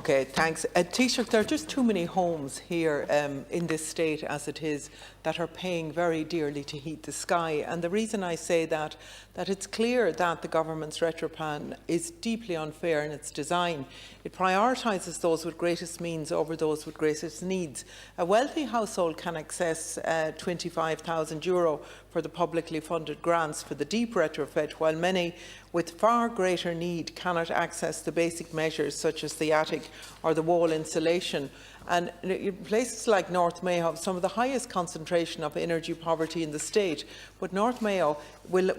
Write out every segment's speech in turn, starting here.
Okay, thanks. Taoiseach, there are just too many homes here in this state as it is that are paying very dearly to heat the sky. And the reason I say that it's clear that the government's retro plan is deeply unfair in its design. It prioritises those with greatest means over those with greatest needs. A wealthy household can access €25,000 for the publicly funded grants for the deep retrofit, while many with far greater need cannot access the basic measures such as the attic or the wall insulation. And places like North Mayo have some of the highest concentration of energy poverty in the state, but North Mayo will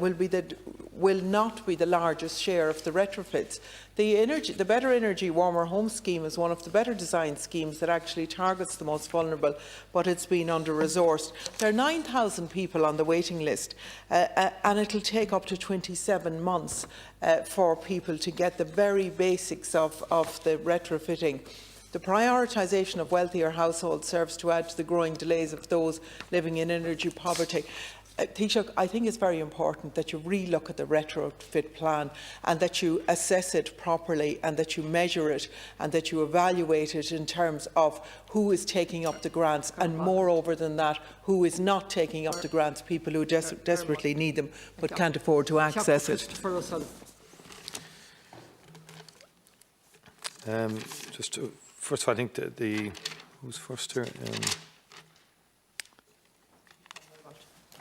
not be the largest share of the retrofits. The Better Energy Warmer Home Scheme is one of the better designed schemes that actually targets the most vulnerable, but it's been under-resourced. There are 9,000 people on the waiting list, and it will take up to 27 months for people to get the very basics of the retrofitting. The prioritisation of wealthier households serves to add to the growing delays of those living in energy poverty. Taoiseach, I think it's very important that you re-look at the retrofit plan and that you assess it properly and that you measure it and that you evaluate it in terms of who is taking up the grants and, moreover than that, who is not taking up the grants, people who desperately need them but can't afford to access it. First of all, I think who's first here?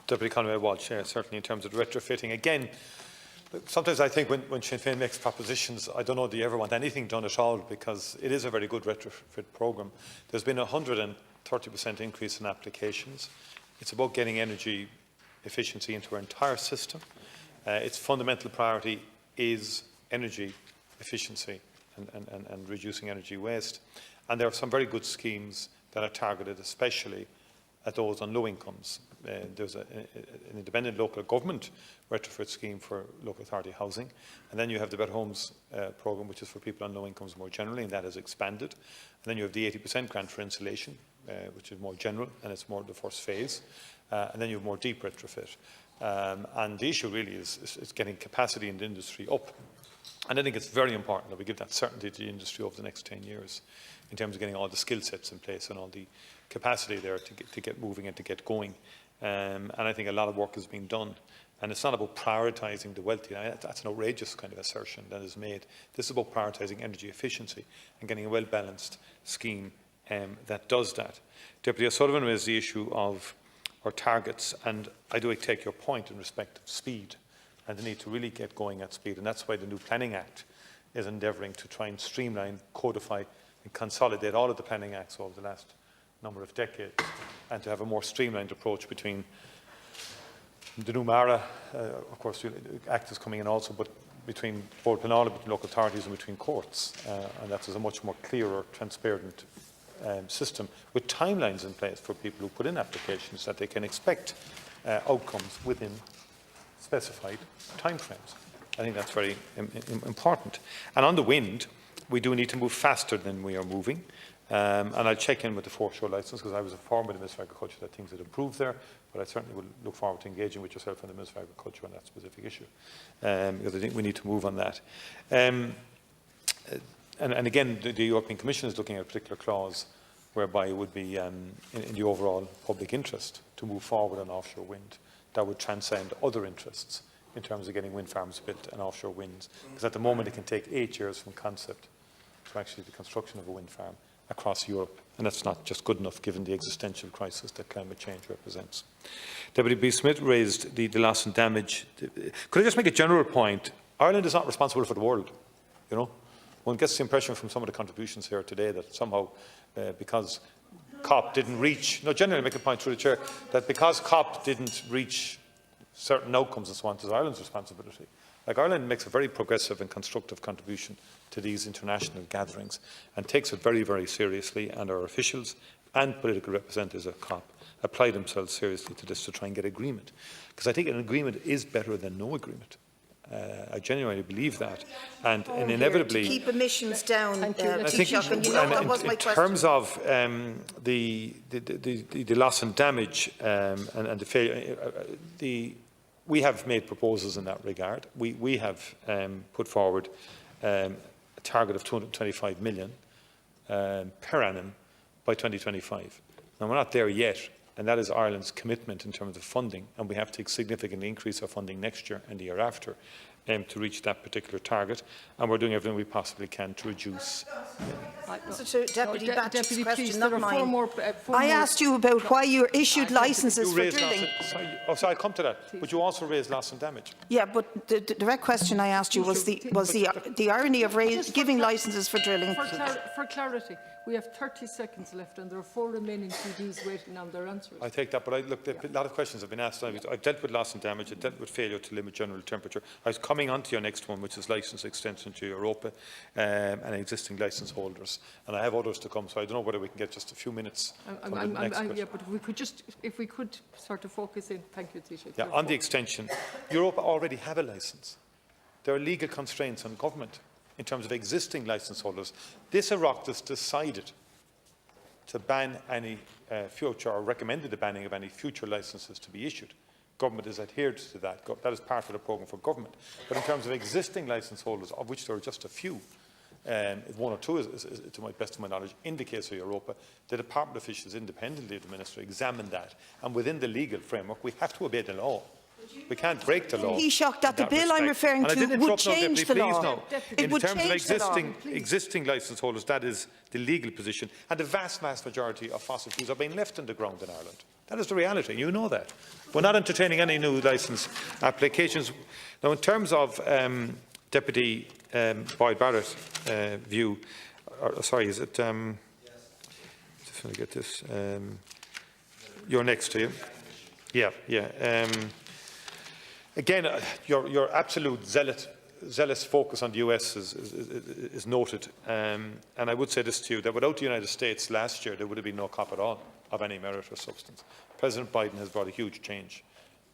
Deputy Conway Walsh, certainly in terms of retrofitting. Again, sometimes I think when Sinn Féin makes propositions, I don't know do you ever want anything done at all, because it is a very good retrofit programme. There's been a 130% increase in applications. It's about getting energy efficiency into our entire system. Its fundamental priority is energy efficiency and reducing energy waste. And there are some very good schemes that are targeted especially at those on low incomes. There's an independent local government retrofit scheme for local authority housing, and then you have the Better Homes programme, which is for people on low incomes more generally, and that has expanded. And then you have the 80% grant for insulation, which is more general, and it's more the first phase. And then you have more deep retrofit. And the issue really is getting capacity in the industry up. And I think it's very important that we give that certainty to the industry over the next 10 years in terms of getting all the skill sets in place and all the capacity there to get moving and to get going. And I think a lot of work is being done. And it's not about prioritising the wealthy. That's an outrageous kind of assertion that is made. This is about prioritising energy efficiency and getting a well-balanced scheme that does that. Deputy O'Sullivan raised the issue of our targets, and I do take your point in respect of speed and the need to really get going at speed. And that's why the new Planning Act is endeavouring to try and streamline, codify and consolidate all of the planning acts over the last number of decades, and to have a more streamlined approach between the new MARA, of course, the Act is coming in also, but between both Penal, between local authorities and between courts. And that is a much more clearer, transparent system with timelines in place for people who put in applications that they can expect outcomes within specified timeframes. I think that's very important. And on the wind, we do need to move faster than we are moving. And I'll check in with the foreshore licence, because I was informed by the Minister of Agriculture that things had improved there, but I certainly will look forward to engaging with yourself and the Minister of Agriculture on that specific issue, because I think we need to move on that. And again, the European Commission is looking at a particular clause whereby it would be in the overall public interest to move forward on offshore wind that would transcend other interests in terms of getting wind farms built and offshore winds. Because at the moment it can take 8 years from concept to actually the construction of a wind farm across Europe, and that's not just good enough given the existential crisis that climate change represents. Deputy B. Smith raised the loss and damage. Could I just make a general point? Ireland is not responsible for the world, you know. One gets the impression from some of the contributions here today that somehow because COP didn't reach, no, generally make a point through the chair, that because COP didn't reach certain outcomes and so on, it is Ireland's responsibility. Like, Ireland makes a very progressive and constructive contribution to these international gatherings and takes it very, very seriously, and our officials and political representatives of COP apply themselves seriously to this to try and get agreement. Because I think an agreement is better than no agreement. I genuinely believe that, and inevitably to keep emissions down. I think, in terms of the loss and damage and the failure, we have made proposals in that regard. We have put forward a target of 225 million per annum by 2025. Now, we're not there yet, and that is Ireland's commitment in terms of funding, and we have to significantly increase our funding next year and the year after to reach that particular target, and we're doing everything we possibly can to reduce. To Deputy Batch's question, not mine. Four more. I asked you about why you issued licences for drilling. Sorry, I'll come to that. But you also raised loss and damage. Yeah, but the direct question I asked you was the irony of giving licences for drilling. For clarity, we have 30 seconds left, and there are 4 remaining TDs waiting on their answers. I take that, but look, a lot of questions have been asked. I've dealt with loss and damage. I've dealt with failure to limit general temperature. I was coming on to your next one, which is licence extension to Europa and existing licence holders. And I have others to come, so I don't know whether we can get just a few minutes. Yeah, but if we could sort of focus in. Thank you, Taoiseach. Yeah, on the extension, Europa already have a licence. There are legal constraints on government in terms of existing licence holders. This Oireachtas decided to ban any future, or recommended the banning of any future licences to be issued. Government has adhered to that. That is part of the programme for government. But in terms of existing licence holders, of which there are just a few, one or two, to my best of my knowledge, in the case of Europa, the department officials independently of the minister examined that, and within the legal framework we have to obey the law. We can't break the law. He's shocked that the bill I'm referring to would change the law. In terms of existing licence holders, that is the legal position, and the vast majority of fossil fuels are being left in the ground in Ireland. That is the reality. You know that. We're not entertaining any new licence applications. Now, in terms of Deputy Boyd Barrett's view, sorry, is it? Just want to get this. You're next to you. Yeah. Again, your absolute zealous focus on the US is noted. And I would say this to you, that without the United States last year, there would have been no COP at all of any merit or substance. President Biden has brought a huge change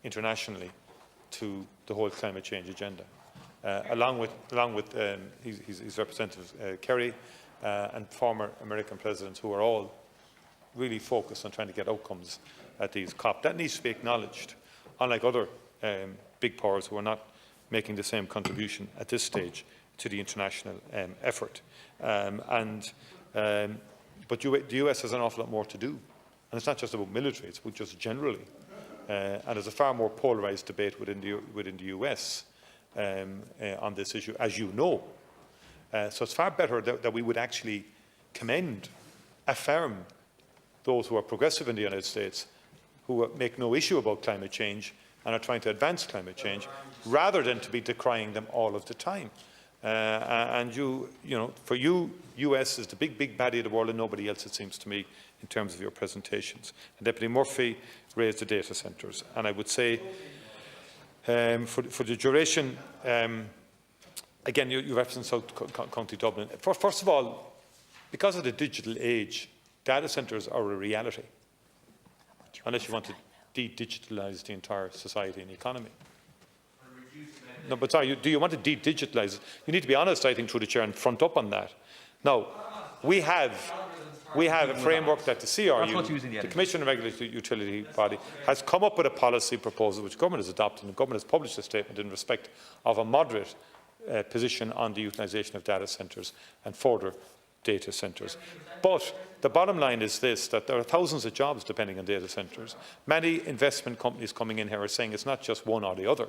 internationally to the whole climate change agenda. Along with his representative Kerry and former American presidents, who are all really focused on trying to get outcomes at these COP. That needs to be acknowledged, unlike other big powers who are not making the same contribution at this stage to the international effort. But the US has an awful lot more to do. And it's not just about military, it's about just generally. And there's a far more polarised debate within the US on this issue, as you know. So it's far better that we would actually affirm those who are progressive in the United States, who make no issue about climate change and are trying to advance climate change, rather than to be decrying them all of the time. And for you, US is the big baddie of the world, and nobody else, it seems to me, in terms of your presentations. And Deputy Murphy raised the data centres, and I would say, for the duration, again, you referenced South County Dublin. First of all, because of the digital age, data centres are a reality, unless you want to de-digitalise the entire society and economy. No, but sorry, do you want to de-digitalise it? You need to be honest, I think, through the chair, and front up on that. Now, we have a framework that the CRU, the Commission on Regulatory Utility Body, has come up with a policy proposal which government has adopted, and the government has published a statement in respect of a moderate position on the utilisation of data centres and further data centres. But the bottom line is this, that there are thousands of jobs depending on data centres. Many investment companies coming in here are saying it's not just one or the other.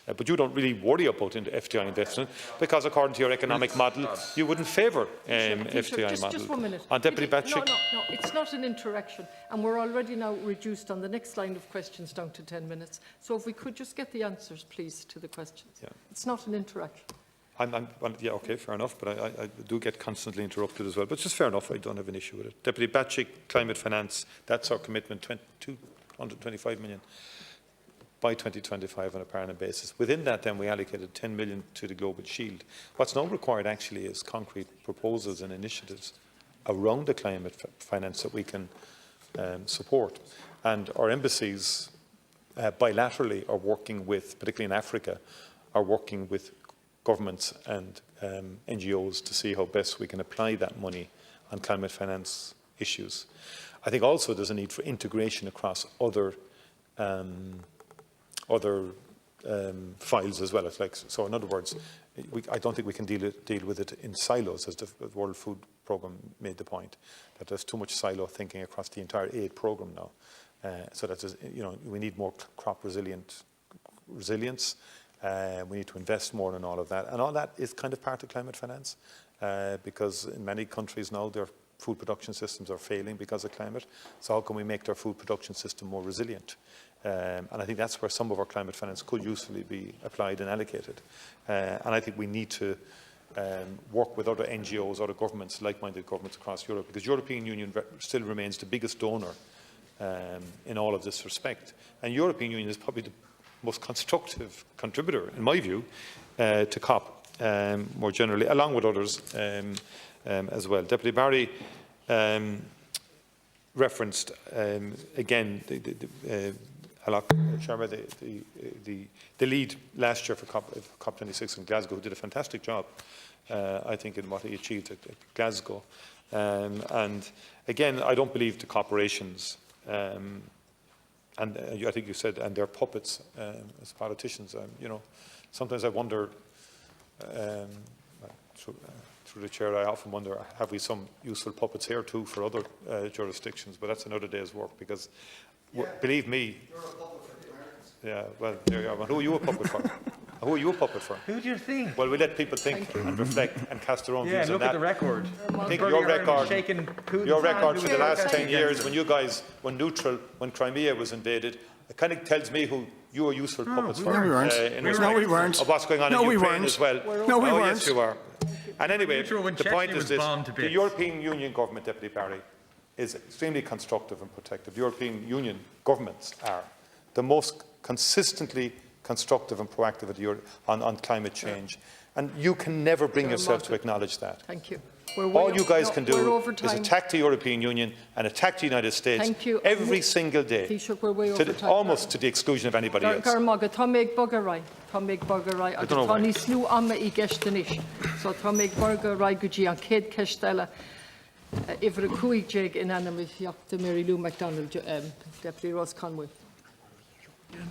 But you don't really worry about FDI investment, because according to your economic model, you wouldn't favour FDI model. Just 1 minute. On Deputy Batchik. No, it's not an interaction, and we're already now reduced on the next line of questions down to 10 minutes. So if we could just get the answers, please, to the questions. Yeah. It's not an interaction. Well, yeah, okay, fair enough, but I do get constantly interrupted as well. But it's just fair enough, I don't have an issue with it. Deputy Batchik, climate finance, that's our commitment, 225 million by 2025 on a permanent basis. Within that, then, we allocated 10 million to the Global Shield. What's now required, actually, is concrete proposals and initiatives around the climate finance that we can support. And our embassies, bilaterally, are working with, particularly in Africa, are working with governments and NGOs to see how best we can apply that money on climate finance issues. I think also there's a need for integration across other files as well. So in other words, I don't think we can deal with it in silos, as the World Food programme made the point that there's too much silo thinking across the entire aid programme now. So that we need more crop resilience. We need to invest more in all of that. And all that is kind of part of climate finance, because in many countries now their food production systems are failing because of climate. So how can we make their food production system more resilient? And I think that's where some of our climate finance could usefully be applied and allocated. And I think we need to work with other NGOs, other governments, like-minded governments across Europe, because the European Union still remains the biggest donor in all of this respect. And the European Union is probably the most constructive contributor, in my view, to COP more generally, along with others as well. Deputy Barry referenced again the lead last year for COP26 in Glasgow, who did a fantastic job, I think, in what he achieved at Glasgow. And again, I don't believe the corporations, and I think you said, and their puppets as politicians. Sometimes I wonder, through the chair, I often wonder, have we some useful puppets here too for other jurisdictions? But that's another day's work, because believe me. You're a puppet for the Americans. Yeah, well, there you are. Well, who are you a puppet for? Who are you a puppet for? Who do you think? Well, we let people think and reflect and cast their own views on look that. at the record. I think your record for the last 10 years, when you guys were neutral, when Crimea was invaded, it kind of tells me who you are useful puppets for. No, we weren't. No, we weren't. Of what's going on in Ukraine as well. No, we weren't. Yes, you are. And anyway, the point is this. The European Union government, Deputy Barry, is extremely constructive and protective. The European Union governments are the most consistently constructive and proactive on climate change. And you can never bring yourself to acknowledge that. Thank you. All you guys can do is attack the European Union and attack the United States every single day, almost to the exclusion of anybody else. So Támig Iver Cuig in Animacht Mary Lou MacDonald, Deputy Rose Conway. We'll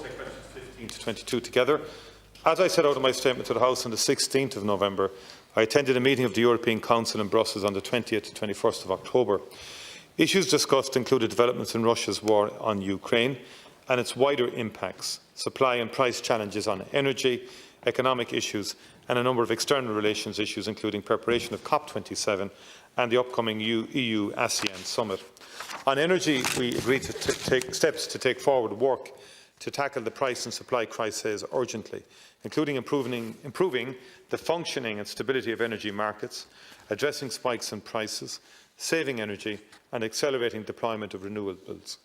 take questions 15 to 22 together. As I set out in my statement to the House on the 16th of November, I attended a meeting of the European Council in Brussels on the 20th to 21st of October. Issues discussed included developments in Russia's war on Ukraine and its wider impacts, supply and price challenges on energy, economic issues, and a number of external relations issues, including preparation of COP27 and the upcoming EU-ASEAN summit. On energy, we agreed to take steps to take forward work to tackle the price and supply crises urgently, including improving the functioning and stability of energy markets, addressing spikes in prices, saving energy, and accelerating deployment of renewables.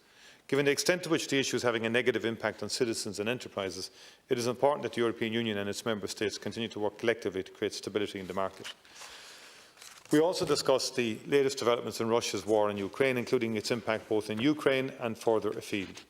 Given the extent to which the issue is having a negative impact on citizens and enterprises, it is important that the European Union and its member states continue to work collectively to create stability in the market. We also discussed the latest developments in Russia's war in Ukraine, including its impact both in Ukraine and further afield.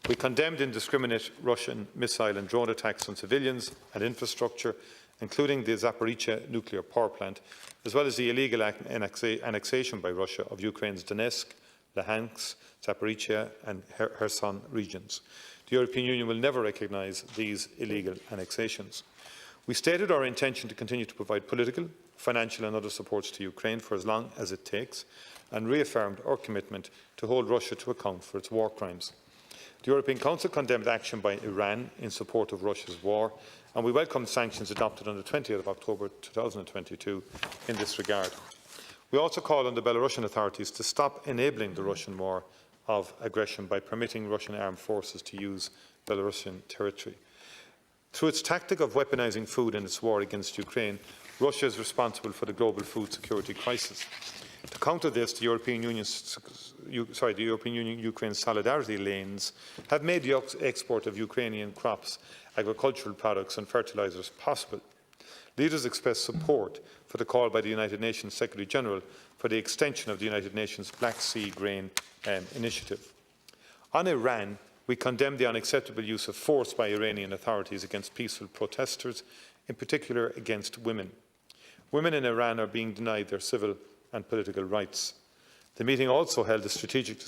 We condemned indiscriminate Russian missile and drone attacks on civilians and infrastructure, including the Zaporizhzhia nuclear power plant, as well as the illegal annexation by Russia of Ukraine's Donetsk, Luhansk, Zaporizhzhia and Kherson regions. The European Union will never recognise these illegal annexations. We stated our intention to continue to provide political, financial and other supports to Ukraine for as long as it takes, and reaffirmed our commitment to hold Russia to account for its war crimes. The European Council condemned action by Iran in support of Russia's war, and we welcome sanctions adopted on the 20th of October 2022 in this regard. We also call on the Belarusian authorities to stop enabling the Russian war of aggression by permitting Russian armed forces to use Belarusian territory. Through its tactic of weaponising food in its war against Ukraine, Russia is responsible for the global food security crisis. To counter this, the European Union-Ukraine solidarity lanes have made the export of Ukrainian crops, agricultural products and fertilisers possible. Leaders expressed support for the call by the United Nations Secretary-General for the extension of the United Nations Black Sea Grain Initiative. On Iran, we condemn the unacceptable use of force by Iranian authorities against peaceful protesters, in particular against women. Women in Iran are being denied their civil and political rights. The meeting also held a strategic